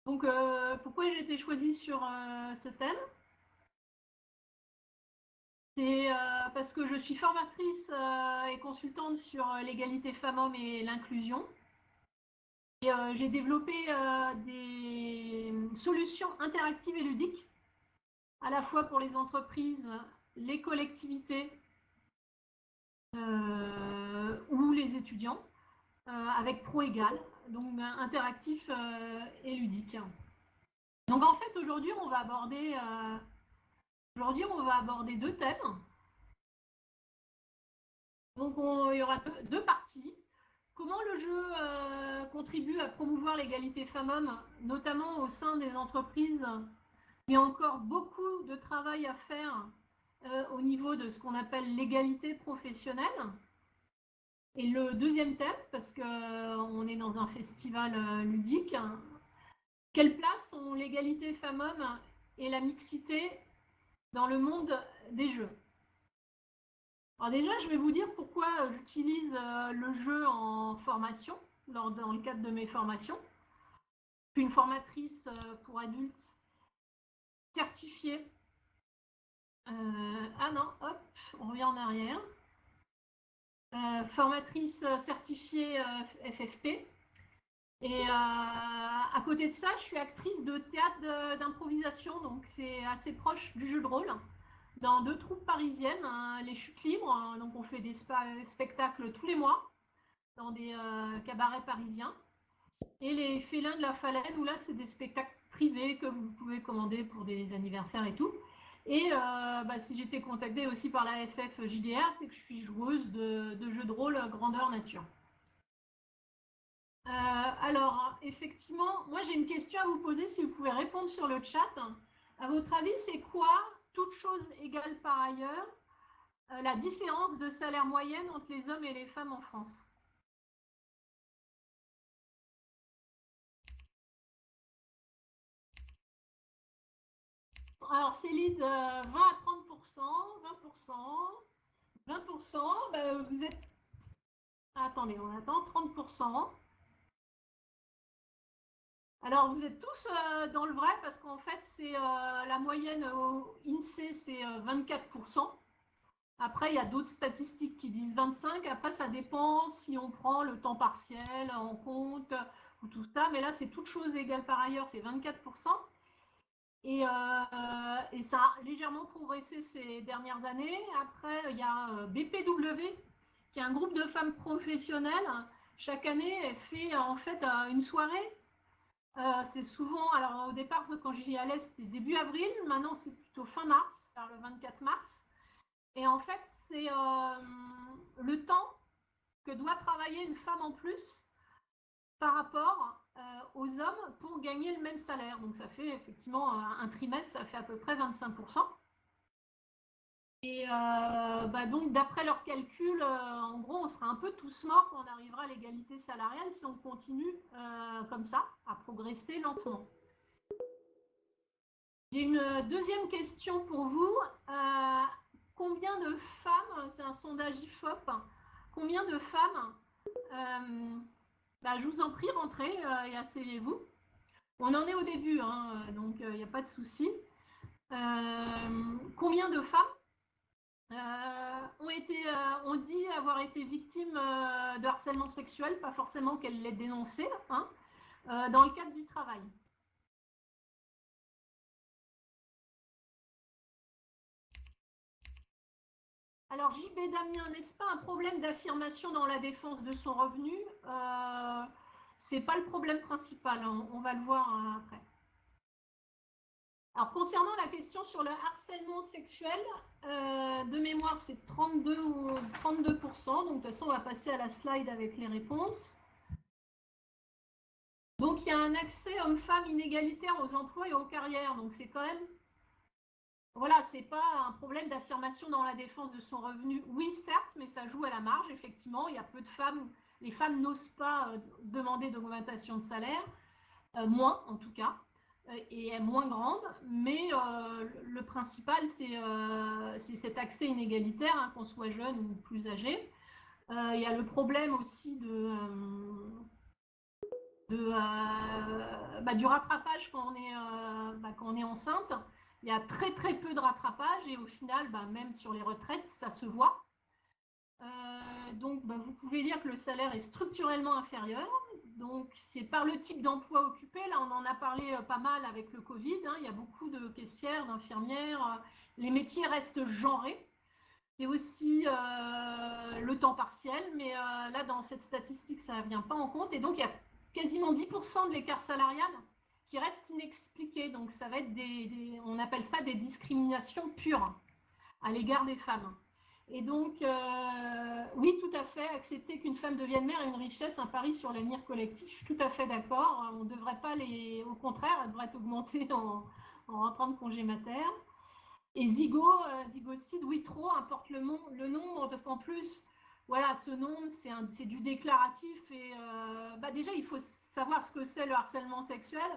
Donc, pourquoi j'ai été choisie sur ce thème? C'est parce que je suis formatrice et consultante sur l'égalité femmes-hommes et l'inclusion. Et j'ai développé des solutions interactives et ludiques, à la fois pour les entreprises, les collectivités ou les étudiants, avec ProÉgal, donc interactif et ludique. Donc en fait, aujourd'hui, on va aborder deux thèmes. Donc il y aura deux parties. Comment le jeu contribue à promouvoir l'égalité femmes-hommes, notamment au sein des entreprises. Il y a encore beaucoup de travail à faire au niveau de ce qu'on appelle l'égalité professionnelle. Et le deuxième thème, parce qu'on est dans un festival ludique, quelle place ont l'égalité femmes-hommes et la mixité dans le monde des jeux? Alors déjà, je vais vous dire pourquoi j'utilise le jeu en formation, dans le cadre de mes formations. Je suis une formatrice pour adultes certifiée. Ah non, hop, on revient en arrière. Formatrice certifiée FFP. Et à côté de ça, je suis actrice de théâtre d'improvisation, donc c'est assez proche du jeu de rôle, dans deux troupes parisiennes, hein, les Chutes Libres, hein, donc on fait des spectacles tous les mois dans des cabarets parisiens, et les Félins de la Falaine, où là c'est des spectacles privés que vous pouvez commander pour des anniversaires et tout. Et si j'étais contactée aussi par la FFJDR, c'est que je suis joueuse de jeux de rôle grandeur nature. Alors, effectivement, moi j'ai une question à vous poser, si vous pouvez répondre sur le chat. À votre avis, c'est quoi, toute chose égale par ailleurs, la différence de salaire moyenne entre les hommes et les femmes en France? Alors, Céline, 20 à 30%, 20%, 20%, vous êtes... Attendez, on attend, 30%. Alors, vous êtes tous dans le vrai, parce qu'en fait, c'est la moyenne au INSEE, c'est 24%. Après, il y a d'autres statistiques qui disent 25. Après, ça dépend si on prend le temps partiel en compte ou tout ça. Mais là, c'est toute chose égale par ailleurs, c'est 24%. Et ça a légèrement progressé ces dernières années. Après, il y a BPW, qui est un groupe de femmes professionnelles. Chaque année, elle fait en fait une soirée. C'est souvent, alors au départ, quand j'y allais, c'était début avril. Maintenant, c'est plutôt fin mars, vers le 24 mars. Et en fait, c'est le temps que doit travailler une femme en plus par rapport aux hommes pour gagner le même salaire. Donc ça fait effectivement un trimestre, ça fait à peu près 25%. Et donc d'après leurs calculs, en gros, on sera un peu tous morts quand on arrivera à l'égalité salariale si on continue comme ça, à progresser lentement. J'ai une deuxième question pour vous. Combien de femmes, c'est un sondage IFOP, combien de femmes, je vous en prie, rentrez et asseyez-vous. On en est au début, hein, donc il n'y a pas de souci. Combien de femmes ont dit avoir été victimes de harcèlement sexuel, pas forcément qu'elles l'aient dénoncé, hein, dans le cadre du travail? Alors JB Damien, n'est-ce pas un problème d'affirmation dans la défense de son revenu? C'est pas le problème principal, hein, on va le voir après. Alors concernant la question sur le harcèlement sexuel, de mémoire c'est 32 ou 32%, donc de toute façon on va passer à la slide avec les réponses. Donc il y a un accès homme-femme inégalitaire aux emplois et aux carrières, donc c'est quand même... Voilà, c'est pas un problème d'affirmation dans la défense de son revenu. Oui, certes, mais ça joue à la marge, effectivement. Il y a peu de femmes, les femmes n'osent pas demander d'augmentation de salaire, moins en tout cas, et est moins grande. Mais le principal, c'est cet accès inégalitaire, hein, qu'on soit jeune ou plus âgé. Il y a le problème aussi du rattrapage quand on est enceinte. Il y a très très peu de rattrapage et au final, même sur les retraites, ça se voit. Donc, vous pouvez lire que le salaire est structurellement inférieur. Donc, c'est par le type d'emploi occupé. Là, on en a parlé pas mal avec le Covid. Il y a beaucoup de caissières, d'infirmières. Les métiers restent genrés. C'est aussi le temps partiel, mais là, dans cette statistique, ça ne vient pas en compte. Et donc, il y a quasiment 10% de l'écart salarial qui reste inexpliqué. Donc, ça va être on appelle ça des discriminations pures à l'égard des femmes. Et donc, oui, tout à fait, accepter qu'une femme devienne mère est une richesse, un pari sur l'avenir collectif. Je suis tout à fait d'accord. On ne devrait pas au contraire, elle devrait augmenter en rentrant de congé mater. Et zygocide, oui, trop, importe le nombre, parce qu'en plus, voilà, ce nombre, c'est du déclaratif. Et déjà, il faut savoir ce que c'est le harcèlement sexuel.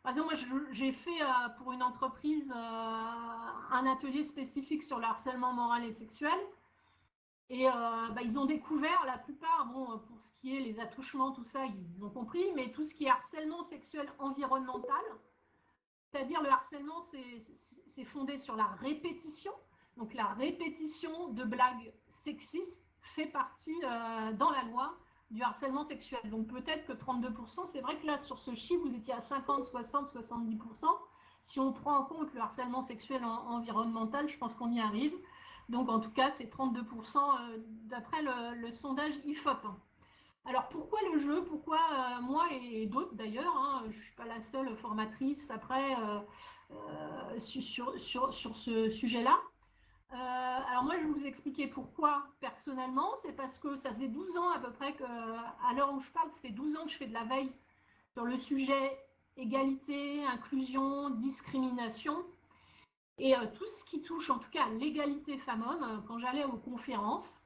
Par exemple, moi, j'ai fait pour une entreprise un atelier spécifique sur le harcèlement moral et sexuel. Et ils ont découvert, la plupart, bon, pour ce qui est les attouchements, tout ça, ils ont compris, mais tout ce qui est harcèlement sexuel environnemental, c'est-à-dire le harcèlement, c'est fondé sur la répétition. Donc la répétition de blagues sexistes fait partie dans la loi du harcèlement sexuel. Donc peut-être que 32%, c'est vrai que là, sur ce chiffre, vous étiez à 50, 60, 70%. Si on prend en compte le harcèlement sexuel environnemental, je pense qu'on y arrive. Donc en tout cas, c'est 32% d'après le sondage IFOP. Alors pourquoi le jeu? Pourquoi moi et d'autres d'ailleurs, je ne suis pas la seule formatrice après sur ce sujet-là. Alors moi je vais vous expliquer pourquoi personnellement. C'est parce que ça faisait 12 ans à peu près à l'heure où je parle, ça fait 12 ans que je fais de la veille sur le sujet égalité, inclusion, discrimination. Et tout ce qui touche en tout cas à l'égalité femmes-hommes, quand j'allais aux conférences,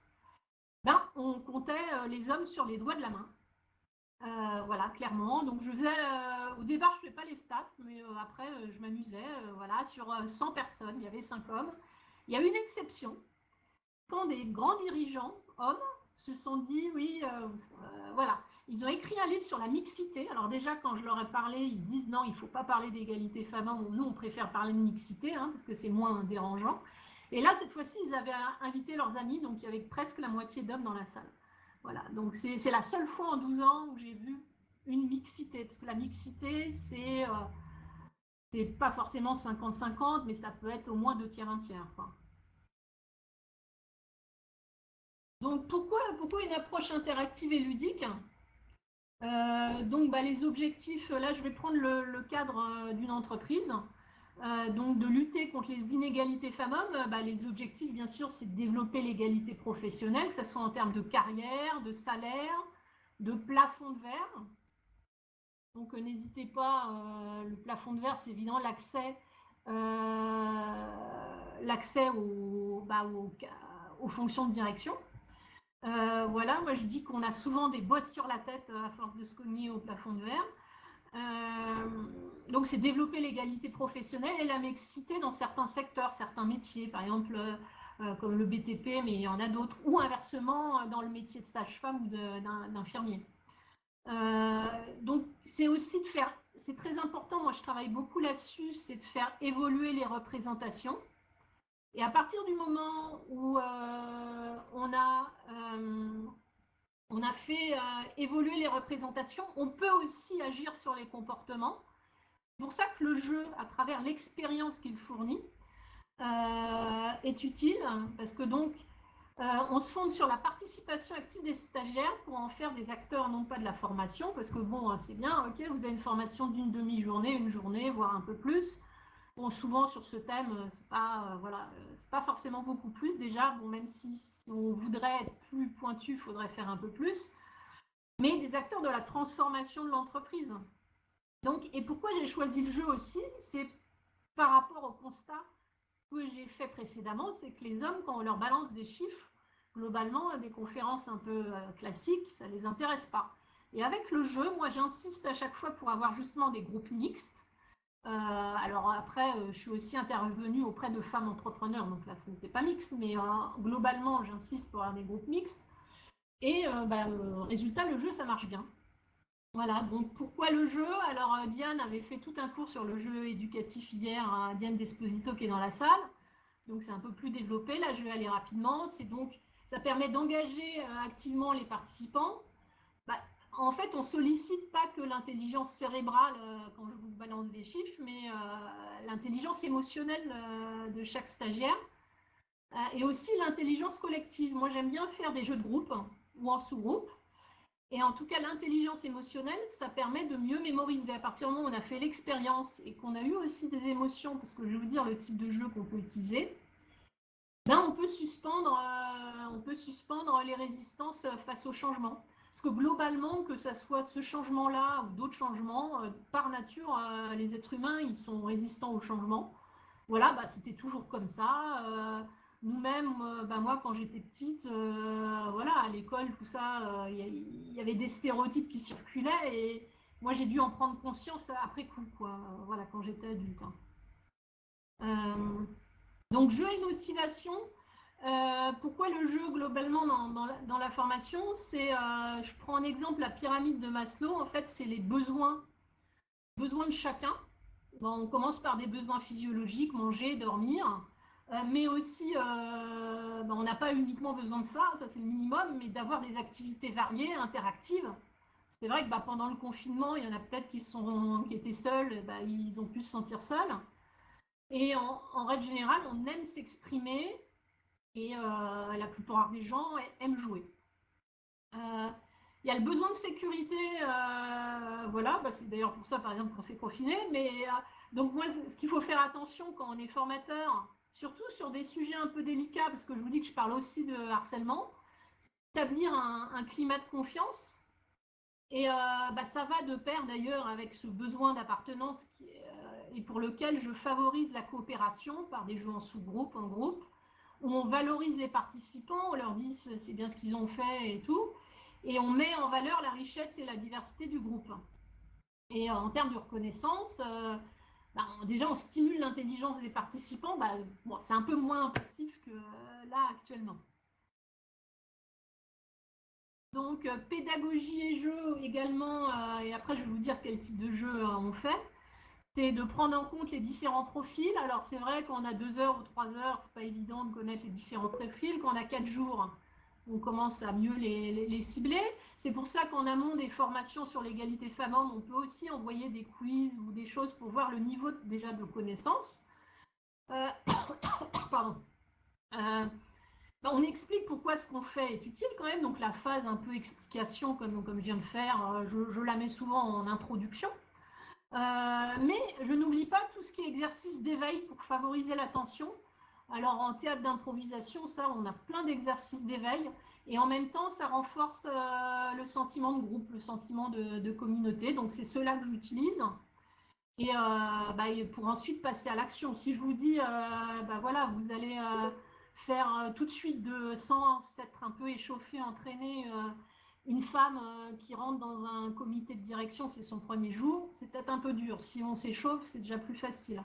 on comptait les hommes sur les doigts de la main. Voilà, clairement. Donc, au départ, je ne fais pas les stats, mais après, je m'amusais. Voilà, sur 100 personnes, il y avait 5 hommes. Il y a une exception, quand des grands dirigeants, hommes, se sont dit, oui, voilà. Ils ont écrit un livre sur la mixité. Alors déjà, quand je leur ai parlé, ils disent non, il ne faut pas parler d'égalité femmes-hommes. Nous, on préfère parler de mixité, parce que c'est moins dérangeant. Et là, cette fois-ci, ils avaient invité leurs amis, donc il y avait presque la moitié d'hommes dans la salle. Voilà, donc c'est la seule fois en 12 ans où j'ai vu une mixité. Parce que la mixité, c'est pas forcément 50-50, mais ça peut être au moins 2 tiers, 1 tiers, quoi. Donc pourquoi une approche interactive et ludique? Donc les objectifs, là je vais prendre le cadre d'une entreprise. Donc de lutter contre les inégalités femmes-hommes, les objectifs bien sûr c'est de développer l'égalité professionnelle, que ce soit en termes de carrière, de salaire, de plafond de verre. Donc n'hésitez pas, le plafond de verre c'est évident, l'accès aux fonctions de direction. Voilà, moi je dis qu'on a souvent des bosses sur la tête à force de se cogner au plafond de verre. Donc c'est développer l'égalité professionnelle et la mixité dans certains secteurs, certains métiers, par exemple comme le BTP, mais il y en a d'autres, ou inversement dans le métier de sage-femme ou d'infirmier. Donc c'est aussi c'est très important, moi je travaille beaucoup là-dessus, c'est de faire évoluer les représentations. Et à partir du moment où on a fait évoluer les représentations, on peut aussi agir sur les comportements. C'est pour ça que le jeu, à travers l'expérience qu'il fournit, est utile, parce que donc on se fonde sur la participation active des stagiaires pour en faire des acteurs, non pas de la formation, parce que bon, c'est bien, ok, vous avez une formation d'une demi-journée, une journée, voire un peu plus. Bon, souvent sur ce thème, c'est pas forcément beaucoup plus déjà. Bon, même si on voudrait être plus pointu, il faudrait faire un peu plus. Mais des acteurs de la transformation de l'entreprise. Donc, et pourquoi j'ai choisi le jeu aussi, c'est par rapport au constat que j'ai fait précédemment, c'est que les hommes, quand on leur balance des chiffres, globalement, des conférences un peu classiques, ça ne les intéresse pas. Et avec le jeu, moi j'insiste à chaque fois pour avoir justement des groupes mixtes. Alors après, je suis aussi intervenue auprès de femmes entrepreneurs, donc là ce n'était pas mixte, mais globalement j'insiste pour avoir des groupes mixtes. Et résultat, le jeu ça marche bien. Voilà, donc pourquoi le jeu? Alors Diane avait fait tout un cours sur le jeu éducatif hier, hein, Diane Desposito qui est dans la salle. Donc c'est un peu plus développé, là je vais aller rapidement. Ça permet d'engager activement les participants. Bah, en fait, on ne sollicite pas que l'intelligence cérébrale quand je vous balance des chiffres, mais l'intelligence émotionnelle de chaque stagiaire et aussi l'intelligence collective. Moi j'aime bien faire des jeux de groupe ou en sous-groupe. Et en tout cas, l'intelligence émotionnelle, ça permet de mieux mémoriser. À partir du moment où on a fait l'expérience et qu'on a eu aussi des émotions, parce que je vais vous dire le type de jeu qu'on peut utiliser, ben on peut suspendre les résistances face au changement. Parce que globalement, que ce soit ce changement-là ou d'autres changements, par nature, les êtres humains, ils sont résistants au changement. Voilà, bah, c'était toujours comme ça. Nous-mêmes, bah, moi, quand j'étais petite, voilà, à l'école, tout ça, il y avait des stéréotypes qui circulaient et moi, j'ai dû en prendre conscience après coup, quoi. Voilà, quand j'étais adulte, hein. Euh, donc, jeu et motivation. Pourquoi le jeu globalement dans la formation? Je prends en exemple la pyramide de Maslow. En fait, c'est les besoins de chacun. Bon, on commence par des besoins physiologiques, manger, dormir, mais aussi, on n'a pas uniquement besoin de ça c'est le minimum, mais d'avoir des activités variées, interactives. C'est vrai que pendant le confinement, il y en a peut-être qui étaient seuls, ils ont pu se sentir seuls. Et en règle générale, on aime s'exprimer et la plupart des gens aiment jouer. Il y a le besoin de sécurité, voilà, c'est d'ailleurs pour ça, par exemple, qu'on s'est confiné. Donc moi, ce qu'il faut faire attention quand on est formateur, surtout sur des sujets un peu délicats, parce que je vous dis que je parle aussi de harcèlement, c'est d'établir un climat de confiance. Et ça va de pair d'ailleurs avec ce besoin d'appartenance et pour lequel je favorise la coopération par des jeux en sous-groupe, en groupe, où on valorise les participants, on leur dit c'est bien ce qu'ils ont fait et tout, et on met en valeur la richesse et la diversité du groupe. Et en termes de reconnaissance, déjà on stimule l'intelligence des participants, bon, c'est un peu moins passif que là actuellement. Donc pédagogie et jeu également, et après je vais vous dire quel type de jeu on fait. C'est de prendre en compte les différents profils. Alors c'est vrai qu'on a 2 heures ou 3 heures, c'est pas évident de connaître les différents profils. Quand on a 4 jours, on commence à mieux les cibler. C'est pour ça qu'en amont des formations sur l'égalité femmes-hommes, on peut aussi envoyer des quiz ou des choses pour voir le niveau déjà de connaissance. Pardon. On explique pourquoi ce qu'on fait est utile quand même. Donc la phase un peu explication, comme je viens de faire, je la mets souvent en introduction. Mais je n'oublie pas tout ce qui est exercice d'éveil pour favoriser l'attention. Alors en théâtre d'improvisation, ça, on a plein d'exercices d'éveil. Et en même temps, ça renforce le sentiment de groupe, le sentiment de communauté. Donc c'est ceux-là que j'utilise. Et pour ensuite passer à l'action. Si je vous dis, voilà, vous allez faire tout de suite, sans s'être un peu échauffé, entraîné, une femme qui rentre dans un comité de direction, c'est son premier jour, c'est peut-être un peu dur. Si on s'échauffe, c'est déjà plus facile.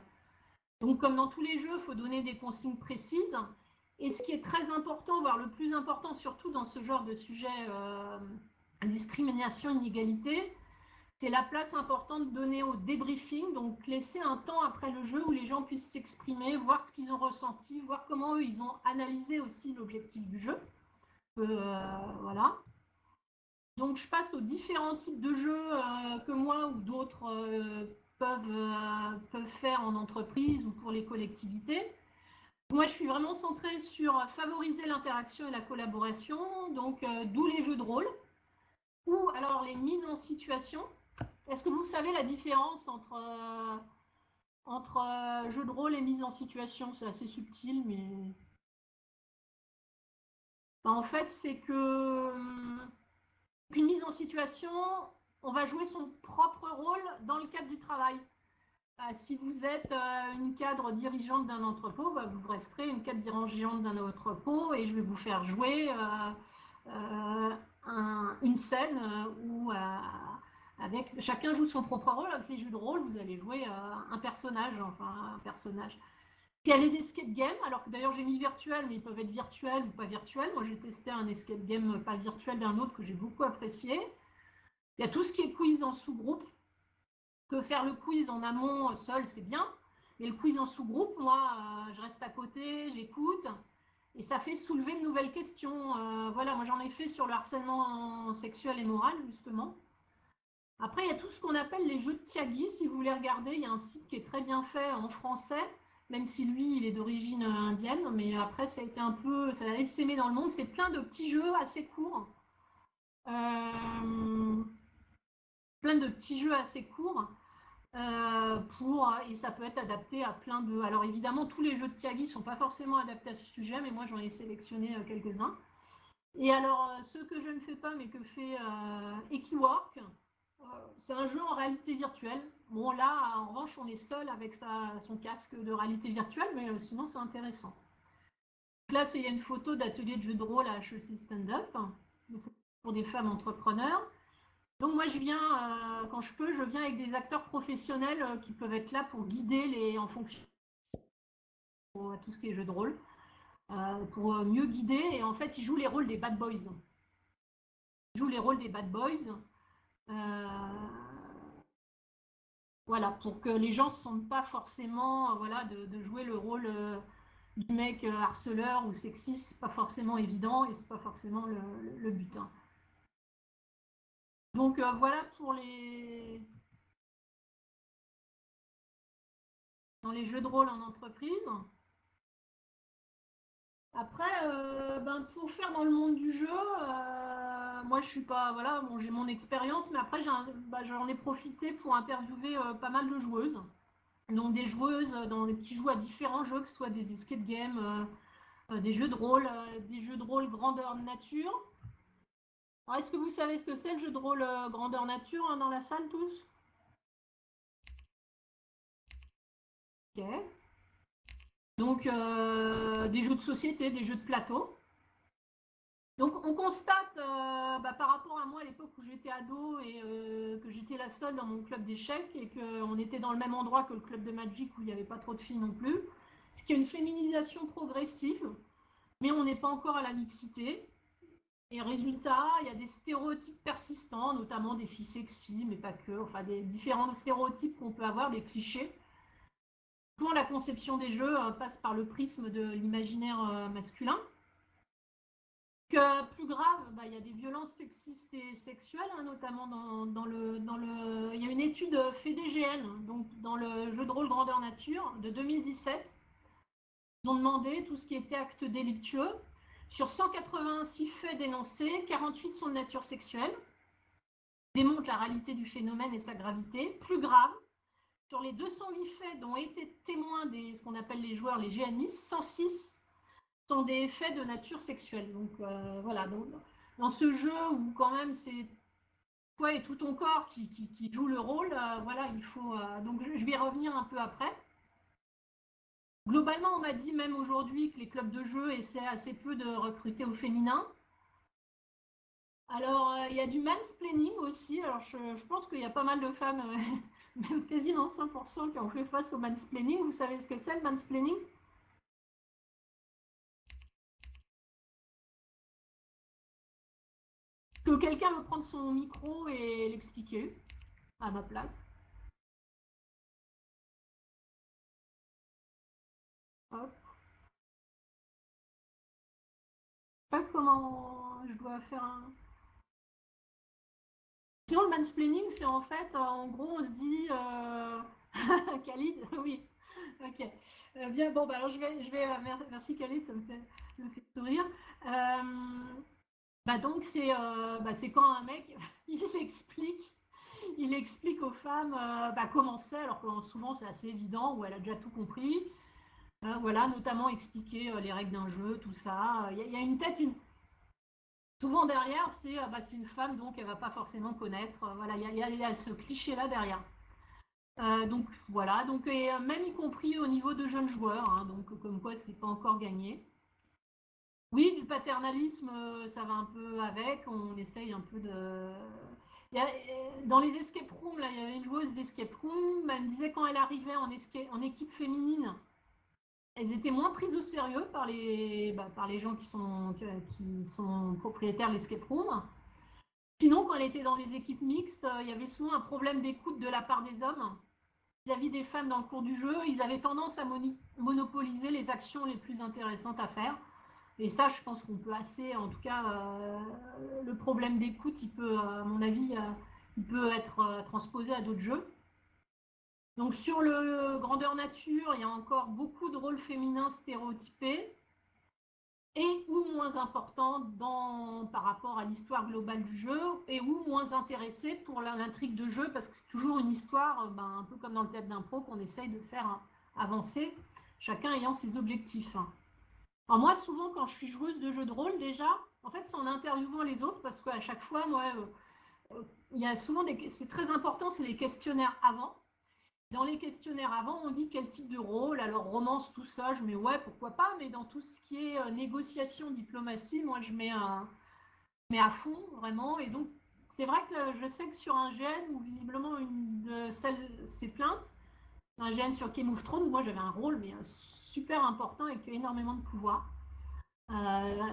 Donc comme dans tous les jeux, il faut donner des consignes précises. Et ce qui est très important, voire le plus important surtout dans ce genre de sujet, discrimination, inégalité, c'est la place importante donnée au débriefing, donc laisser un temps après le jeu où les gens puissent s'exprimer, voir ce qu'ils ont ressenti, voir comment eux ils ont analysé aussi l'objectif du jeu. Voilà. Donc je passe aux différents types de jeux que moi ou d'autres peuvent faire en entreprise ou pour les collectivités. Moi je suis vraiment centrée sur favoriser l'interaction et la collaboration, donc d'où les jeux de rôle, ou alors les mises en situation. Est-ce que vous savez la différence entre jeu de rôle et mise en situation? C'est assez subtil, mais en fait, c'est que qu'une mise en situation, on va jouer son propre rôle dans le cadre du travail. Si vous êtes une cadre dirigeante d'un entrepôt, vous resterez une cadre dirigeante d'un entrepôt et je vais vous faire jouer une scène où avec chacun joue son propre rôle. Avec les jeux de rôle, vous allez jouer un personnage. Il y a les escape games, alors que d'ailleurs j'ai mis virtuel, mais ils peuvent être virtuels ou pas virtuels. Moi j'ai testé un escape game pas virtuel d'un autre que j'ai beaucoup apprécié. Il y a tout ce qui est quiz en sous-groupe. Que faire le quiz en amont seul, c'est bien. Mais le quiz en sous-groupe, moi, je reste à côté, j'écoute. Et ça fait soulever de nouvelles questions. Voilà, moi j'en ai fait sur le harcèlement sexuel et moral, justement. Après, il y a tout ce qu'on appelle les jeux de Tiagui. Si vous voulez regarder, il y a un site qui est très bien fait en français, même si lui, il est d'origine indienne. Mais après, ça a été un peu, ça a essaimé dans le monde. C'est plein de petits jeux assez courts. Euh, plein de petits jeux assez courts. Et ça peut être adapté à plein de... Alors évidemment, tous les jeux de Tiagui ne sont pas forcément adaptés à ce sujet, mais moi j'en ai sélectionné quelques-uns. Et alors, ceux que je ne fais pas, mais que fait Equiwork, c'est un jeu en réalité virtuelle. Bon, là, en revanche, on est seul avec son casque de réalité virtuelle, mais sinon, c'est intéressant. Donc là, il y a une photo d'atelier de jeu de rôle à HEC Stand-Up, pour des femmes entrepreneurs. Donc moi, je viens, quand je peux, je viens avec des acteurs professionnels qui peuvent être là pour guider en fonction de tout ce qui est jeu de rôle, pour mieux guider. Et en fait, ils jouent les rôles des bad boys. Ils jouent les rôles des bad boys. Voilà, pour que les gens ne se sentent pas forcément voilà, de jouer le rôle du mec harceleur ou sexiste, c'est pas forcément évident et c'est pas forcément le but. Hein. Donc voilà pour dans les jeux de rôle en entreprise. Après, pour faire dans le monde du jeu, moi je suis pas, voilà, bon, j'ai mon expérience, mais après j'en ai profité pour interviewer pas mal de joueuses. Donc des joueuses qui jouent à différents jeux, que ce soit des escape games, des jeux de rôle grandeur nature. Alors, est-ce que vous savez ce que c'est le jeu de rôle grandeur nature hein, dans la salle tous? Ok. Donc des jeux de société, des jeux de plateau. Donc on constate par rapport à moi à l'époque où j'étais ado et que j'étais la seule dans mon club d'échecs et qu'on était dans le même endroit que le club de Magic où il n'y avait pas trop de filles non plus, c'est qu'il y a une féminisation progressive, mais on n'est pas encore à la mixité. Et résultat, il y a des stéréotypes persistants, notamment des filles sexy, mais pas que, enfin des différents stéréotypes qu'on peut avoir, des clichés. Souvent la conception des jeux passe par le prisme de l'imaginaire masculin. Plus grave, il y a des violences sexistes et sexuelles, hein, notamment il y a une étude FEDGN, donc dans le jeu de rôle grandeur nature de 2017. Ils ont demandé tout ce qui était acte délictueux. Sur 186 faits dénoncés, 48 sont de nature sexuelle, démontrent la réalité du phénomène et sa gravité. Plus grave, sur les 208 faits dont ont été témoins ce qu'on appelle les joueurs, les GNI, 106 sont des faits de nature sexuelle. Donc voilà, dans ce jeu où quand même c'est toi et tout ton corps qui joue le rôle, voilà, il faut. Donc je vais y revenir un peu après. Globalement, on m'a dit même aujourd'hui que les clubs de jeu essaient assez peu de recruter au féminin. Alors, il y a du mansplaining aussi. Alors, je pense qu'il y a pas mal de femmes, même quasiment 100%, qui ont fait face au mansplaining. Vous savez ce que c'est le mansplaining? Est-ce que quelqu'un veut prendre son micro et l'expliquer à ma place? Hop. Pas comment je dois faire un. Sinon, le mansplaining, c'est en fait, en gros, on se dit. Khalid, oui. Ok. Bien, bon, alors merci Khalid, me fait sourire. Donc, c'est quand un mec, il explique, il explique aux femmes comment c'est, alors que souvent c'est assez évident, où elle a déjà tout compris. Voilà, notamment expliquer les règles d'un jeu, tout ça. Il y a une tête, souvent derrière, c'est une femme, donc elle va pas forcément connaître. Voilà, il y a ce cliché-là derrière. Donc voilà, donc et même y compris au niveau de jeunes joueurs, hein, donc comme quoi c'est pas encore gagné. Oui, du paternalisme, ça va un peu avec. On essaye un peu de. Dans les escape rooms, là, il y avait une joueuse d'escape room. Elle me disait quand elle arrivait en équipe féminine, elles étaient moins prises au sérieux par les gens qui sont propriétaires de l'escape room. Sinon, quand elle était dans les équipes mixtes, il y avait souvent un problème d'écoute de la part des hommes vis-à-vis des femmes dans le cours du jeu. Ils avaient tendance à monopoliser les actions les plus intéressantes à faire. Et ça, je pense qu'on peut assez, en tout cas, le problème d'écoute, il peut, à mon avis, il peut être transposé à d'autres jeux. Donc sur le grandeur nature, il y a encore beaucoup de rôles féminins stéréotypés et ou moins importants par rapport à l'histoire globale du jeu et ou moins intéressés pour l'intrigue de jeu parce que c'est toujours une histoire, un peu comme dans le théâtre d'impro, qu'on essaye de faire avancer, chacun ayant ses objectifs. Alors moi, souvent, quand je suis joueuse de jeux de rôle, déjà, en fait, c'est en interviewant les autres parce qu'à chaque fois, moi, il y a souvent c'est très important, c'est les questionnaires avant. Dans les questionnaires avant, on dit quel type de rôle, alors romance, tout ça, je mets ouais, pourquoi pas, mais dans tout ce qui est négociation, diplomatie, moi je mets à fond, vraiment. Et donc, c'est vrai que je sais que sur un GN, où visiblement une de celles s'est plainte, un GN sur Game of Thrones, moi j'avais un rôle mais super important avec énormément de pouvoir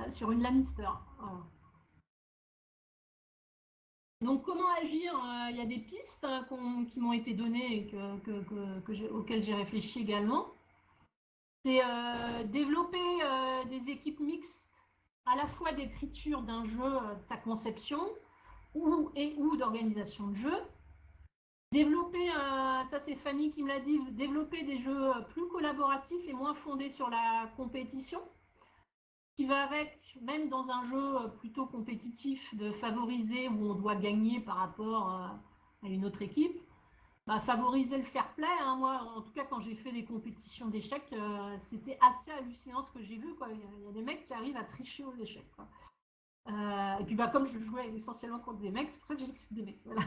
sur une Lannister. Voilà. Donc, comment agir? Il y a des pistes qui m'ont été données et auxquelles j'ai réfléchi également. C'est développer des équipes mixtes à la fois d'écriture d'un jeu, de sa conception, ou d'organisation de jeu. Développer, ça c'est Fanny qui me l'a dit, développer des jeux plus collaboratifs et moins fondés sur la compétition, qui va avec, même dans un jeu plutôt compétitif, de favoriser où on doit gagner par rapport à une autre équipe. Favoriser le fair play, hein. Moi, en tout cas, quand j'ai fait des compétitions d'échecs, c'était assez hallucinant ce que j'ai vu, quoi. Il y a des mecs qui arrivent à tricher aux échecs, quoi. Et puis, comme je jouais essentiellement contre des mecs, c'est pour ça que j'ai dit que c'était des mecs. Voilà.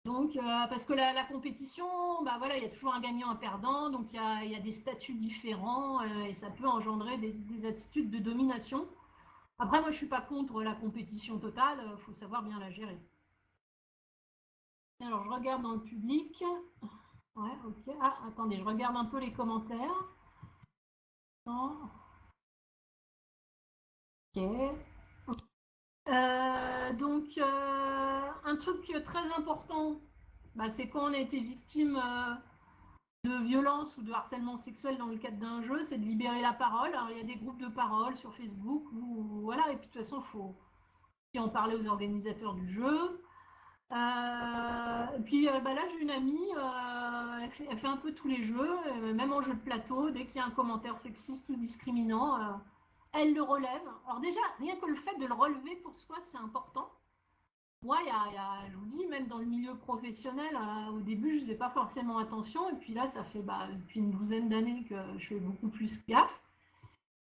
Donc, parce que la compétition, voilà, il y a toujours un gagnant, un perdant, donc il y a des statuts différents et ça peut engendrer des attitudes de domination. Après, moi, je suis pas contre la compétition totale, il faut savoir bien la gérer. Alors, je regarde dans le public. Ouais, ok. Ah, attendez, je regarde un peu les commentaires. Ok. Un truc très important, c'est quand on a été victime de violence ou de harcèlement sexuel dans le cadre d'un jeu, c'est de libérer la parole. Alors, il y a des groupes de parole sur Facebook, voilà, et puis de toute façon, il faut aussi en parler aux organisateurs du jeu. Et puis là, j'ai une amie, elle fait un peu tous les jeux, même en jeu de plateau, dès qu'il y a un commentaire sexiste ou discriminant, elle le relève. Alors déjà, rien que le fait de le relever pour soi, c'est important. Moi, je vous dis, même dans le milieu professionnel, au début, je ne faisais pas forcément attention, et puis là, ça fait depuis une douzaine d'années que je fais beaucoup plus gaffe.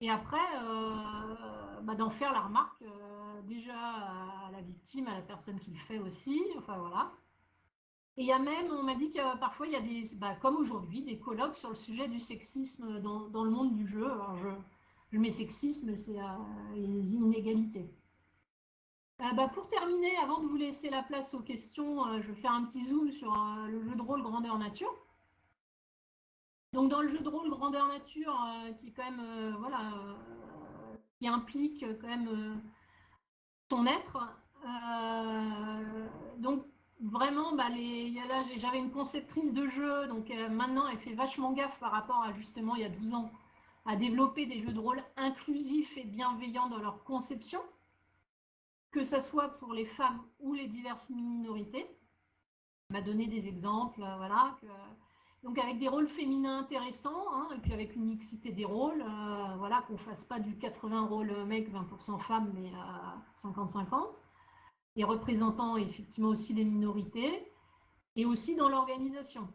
Et après, d'en faire la remarque déjà à la victime, à la personne qui le fait aussi, enfin voilà. Et il y a même, on m'a dit que parfois il y a comme aujourd'hui, des colloques sur le sujet du sexisme dans le monde du jeu. Alors je mets sexisme, c'est les inégalités. Pour terminer, avant de vous laisser la place aux questions, je vais faire un petit zoom sur le jeu de rôle grandeur nature. Donc dans le jeu de rôle grandeur nature, qui est quand même, qui implique quand même son être. Donc vraiment, là, j'avais une conceptrice de jeu, donc maintenant elle fait vachement gaffe par rapport à justement il y a 12 ans, à développer des jeux de rôle inclusifs et bienveillants dans leur conception, que ce soit pour les femmes ou les diverses minorités. Elle m'a donné des exemples, voilà. Donc avec des rôles féminins intéressants, hein, et puis avec une mixité des rôles, voilà, qu'on ne fasse pas du 80 rôles mecs, 20% femmes, mais 50-50. Et représentant effectivement aussi les minorités, et aussi dans l'organisation.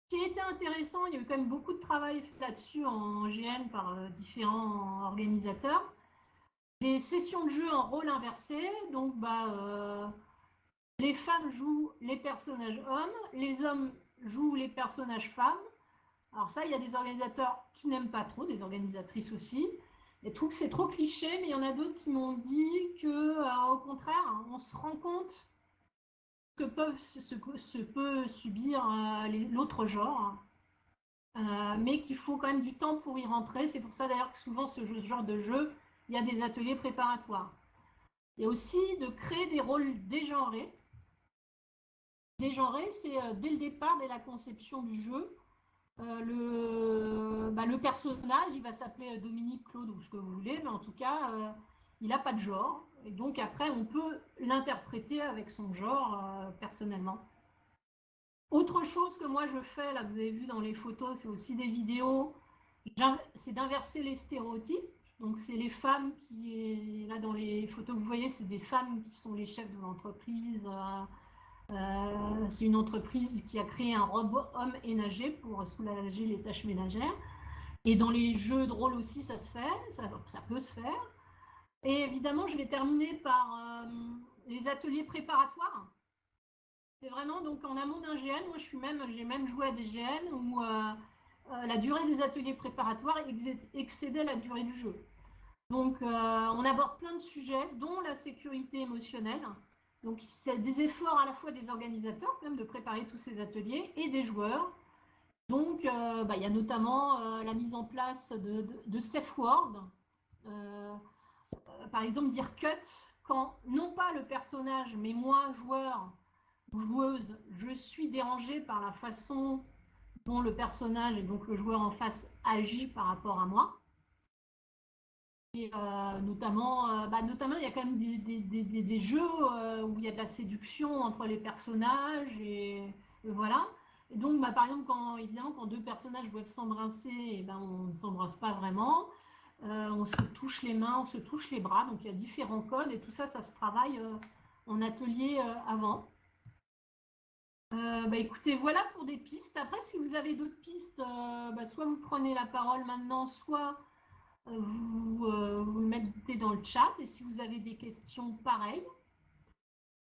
Ce qui était intéressant, il y a eu quand même beaucoup de travail là-dessus en GN par différents organisateurs. Des sessions de jeu en rôle inversé, donc les femmes jouent les personnages hommes, les hommes jouent les personnages femmes. Alors ça, il y a des organisateurs qui n'aiment pas trop, des organisatrices aussi. Ils trouvent que c'est trop cliché, mais il y en a d'autres qui m'ont dit que, au contraire, on se rend compte ce peut subir l'autre genre, mais qu'il faut quand même du temps pour y rentrer. C'est pour ça d'ailleurs que souvent ce genre de jeu, il y a des ateliers préparatoires. Et aussi de créer des rôles dégenrés. Dégenrés, c'est dès le départ, dès la conception du jeu, le personnage, il va s'appeler Dominique, Claude ou ce que vous voulez, mais en tout cas, il n'a pas de genre. Et donc après, on peut l'interpréter avec son genre personnellement. Autre chose que moi je fais, là, vous avez vu dans les photos, c'est aussi des vidéos, c'est d'inverser les stéréotypes. Donc c'est les femmes qui, là dans les photos que vous voyez, c'est des femmes qui sont les chefs de l'entreprise. C'est une entreprise qui a créé un robot homme énager pour soulager les tâches ménagères. Et dans les jeux de rôle aussi, ça se fait, ça peut se faire. Et évidemment, je vais terminer par les ateliers préparatoires. C'est vraiment donc en amont d'un GN. Moi, j'ai même joué à des GN où la durée des ateliers préparatoires excédait la durée du jeu. Donc, on aborde plein de sujets, dont la sécurité émotionnelle. Donc, c'est des efforts à la fois des organisateurs, même de préparer tous ces ateliers, et des joueurs. Donc, il y a notamment la mise en place de safe word. Euh, Par exemple, dire cut quand non pas le personnage, mais moi, joueur ou joueuse, je suis dérangée par la façon dont le personnage et donc le joueur en face agit par rapport à moi. Et notamment, il y a quand même des jeux où il y a de la séduction entre les personnages et voilà. Et donc, par exemple, évidemment, quand deux personnages doivent s'embrasser, et ben, on ne s'embrasse pas vraiment. On se touche les mains, on se touche les bras. Donc, il y a différents codes et tout ça, ça se travaille en atelier avant. Écoutez, voilà pour des pistes. Après, si vous avez d'autres pistes, soit vous prenez la parole maintenant, soit vous le mettez dans le chat. Et si vous avez des questions, pareil.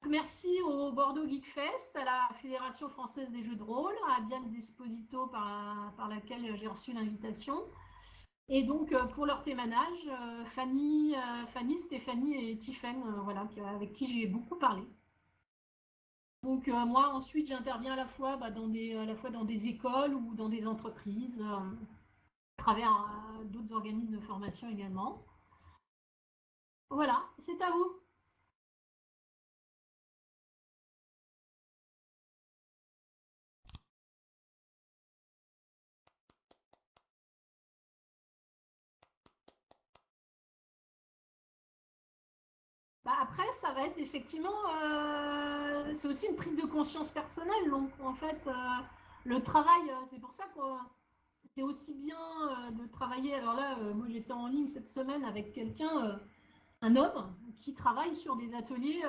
Merci au Bordeaux Geek Fest, à la Fédération française des jeux de rôle, à Diane Desposito par laquelle j'ai reçu l'invitation. Et donc pour leur témoignage, Fanny, Stéphanie et Tiffaine, voilà, avec qui j'ai beaucoup parlé. Donc moi ensuite j'interviens à la fois dans des écoles ou dans des entreprises, à travers d'autres organismes de formation également. Voilà, c'est à vous. Après, ça va être effectivement, c'est aussi une prise de conscience personnelle. Donc, en fait, le travail, c'est pour ça que c'est aussi bien de travailler. Alors là, moi, j'étais en ligne cette semaine avec quelqu'un, un homme, qui travaille sur des ateliers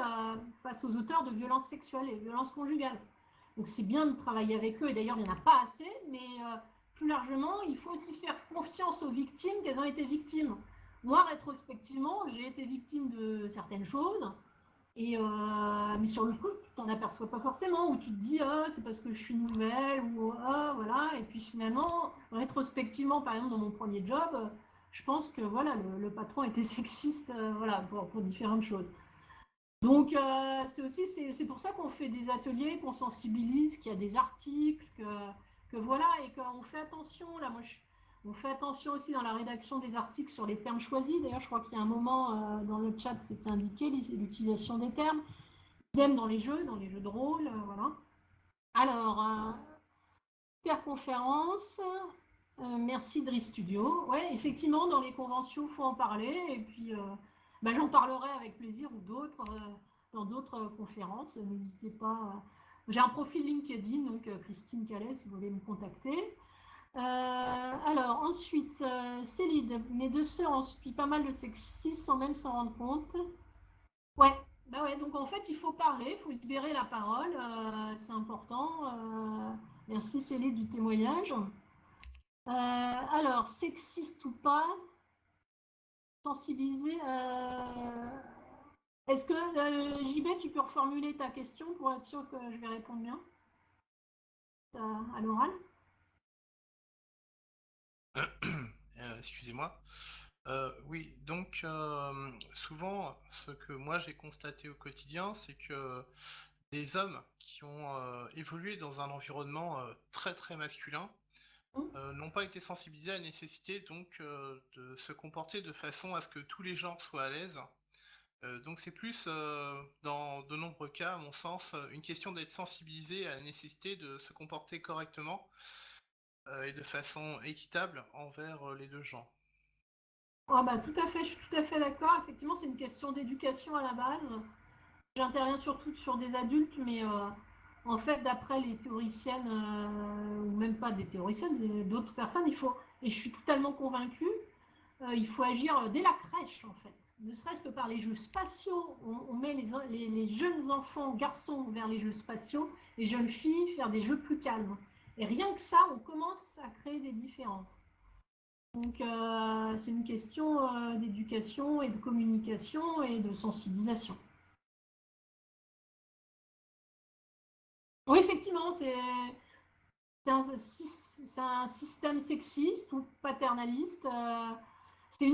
face aux auteurs de violences sexuelles et violences conjugales. Donc, c'est bien de travailler avec eux. Et d'ailleurs, il n'y en a pas assez. Mais plus largement, il faut aussi faire confiance aux victimes qu'elles ont été victimes. Moi, rétrospectivement, j'ai été victime de certaines choses. Mais sur le coup, tu t'en aperçois pas forcément, ou tu te dis, ah, c'est parce que je suis nouvelle, ou ah, voilà. Et puis finalement, rétrospectivement, par exemple, dans mon premier job, je pense que voilà, le patron était sexiste, voilà, pour différentes choses. Donc, c'est pour ça qu'on fait des ateliers, qu'on sensibilise, qu'il y a des articles, que voilà, et qu'on fait attention. Là, on fait attention aussi dans la rédaction des articles sur les termes choisis. D'ailleurs, je crois qu'il y a un moment dans le chat, c'était indiqué l'utilisation des termes. Idem dans les jeux de rôle, voilà. Alors, super conférence. Merci Dri Studio. Ouais, effectivement, dans les conventions, il faut en parler. Et puis, j'en parlerai avec plaisir ou d'autres, dans d'autres conférences. N'hésitez pas. J'ai un profil LinkedIn, donc Christine Calais, si vous voulez me contacter. Alors, ensuite, Célide, mes deux sœurs ont subi pas mal de sexisme sans même s'en rendre compte. Ouais, ouais, donc en fait, il faut parler, il faut libérer la parole, c'est important. Merci Céline du témoignage. Alors, sexiste ou pas, sensibiliser. Est-ce que JB, tu peux reformuler ta question pour être sûr que je vais répondre bien à l'oral? Excusez-moi. Oui, donc souvent, ce que moi j'ai constaté au quotidien, c'est que des hommes qui ont évolué dans un environnement très très masculin Hmm. n'ont pas été sensibilisés à la nécessité donc de se comporter de façon à ce que tous les genres soient à l'aise Donc c'est plus, dans de nombreux cas, à mon sens, une question d'être sensibilisé à la nécessité de se comporter correctement, et de façon équitable envers, les 2 genres. Ah bah, tout à fait, je suis tout à fait d'accord. Effectivement, c'est une question d'éducation à la base. J'interviens surtout sur des adultes, mais en fait, d'après les théoriciennes, ou même pas des théoriciennes, d'autres personnes, et je suis totalement convaincue, il faut agir dès la crèche, en fait. Ne serait-ce que par les jeux spatiaux. On met les jeunes enfants, garçons, vers les jeux spatiaux, les jeunes filles faire des jeux plus calmes. Et rien que ça, on commence à créer des différences. Donc, c'est une question d'éducation et de communication et de sensibilisation. Oui, effectivement, c'est un système sexiste ou paternaliste. C'est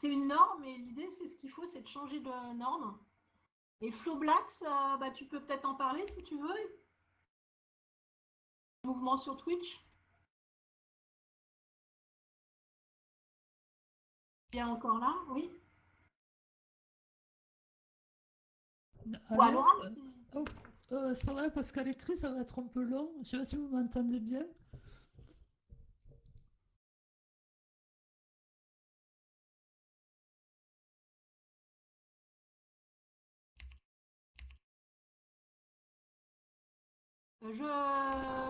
une norme et l'idée, c'est ce qu'il faut, c'est de changer de norme. Et Flo Blacks, bah, tu peux peut-être en parler si tu veux. Mouvement sur Twitch. Il est encore là, oui. Ou à Alors, l'oral, oh, c'est vrai parce qu'à l'écrit ça va être un peu long. Je sais pas si vous m'entendez bien.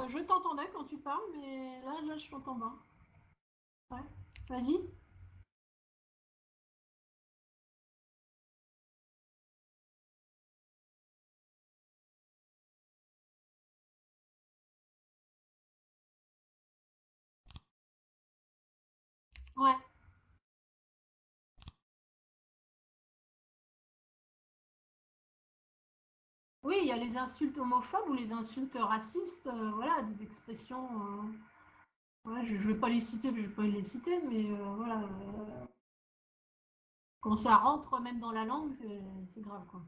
je t'entendais quand tu parles, mais là je t'entends pas. Ouais. Vas-y. Ouais. Oui, il y a les insultes homophobes ou les insultes racistes, voilà, des expressions. Ouais, je ne vais pas les citer, je vais pas les citer, mais voilà, quand ça rentre même dans la langue, c'est grave, quoi.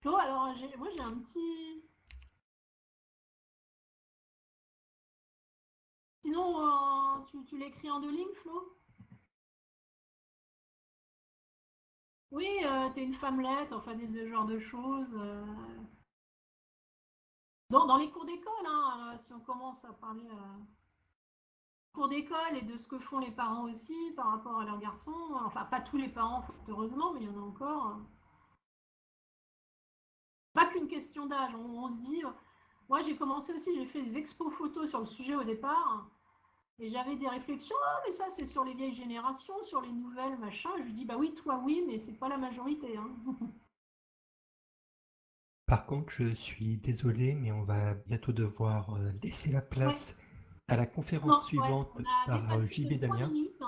Flo, alors moi j'ai un petit. Sinon, tu l'écris en 2 lignes, Flo? Oui, t'es une femmelette, enfin des ce genre de choses. Dans les cours d'école, hein, si on commence à parler cours d'école et de ce que font les parents aussi par rapport à leurs garçons. Enfin, pas tous les parents, heureusement, mais il y en a encore. Pas qu'une question d'âge. On se dit, moi j'ai commencé aussi, j'ai fait des expos photos sur le sujet au départ. Et j'avais des réflexions, ah, mais ça c'est sur les vieilles générations, sur les nouvelles, machin. Je lui dis, bah oui, toi oui, mais c'est pas la majorité. Hein. Par contre, je suis désolé, mais on va bientôt devoir laisser la Ouais, place à la conférence non, ouais, suivante on a par dépassé de JB 3 Damien. minutes.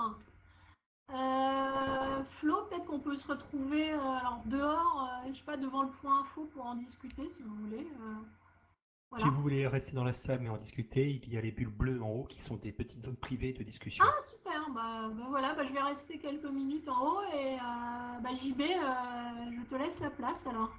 Flo, peut-être qu'on peut se retrouver alors dehors, je sais pas, devant le point info pour en discuter si vous voulez. Si Voilà. vous voulez rester dans la salle mais en discuter, il y a les bulles bleues en haut qui sont des petites zones privées de discussion. Ah super, bah voilà, bah, je vais rester quelques minutes en haut et bah, JB, je te laisse la place alors.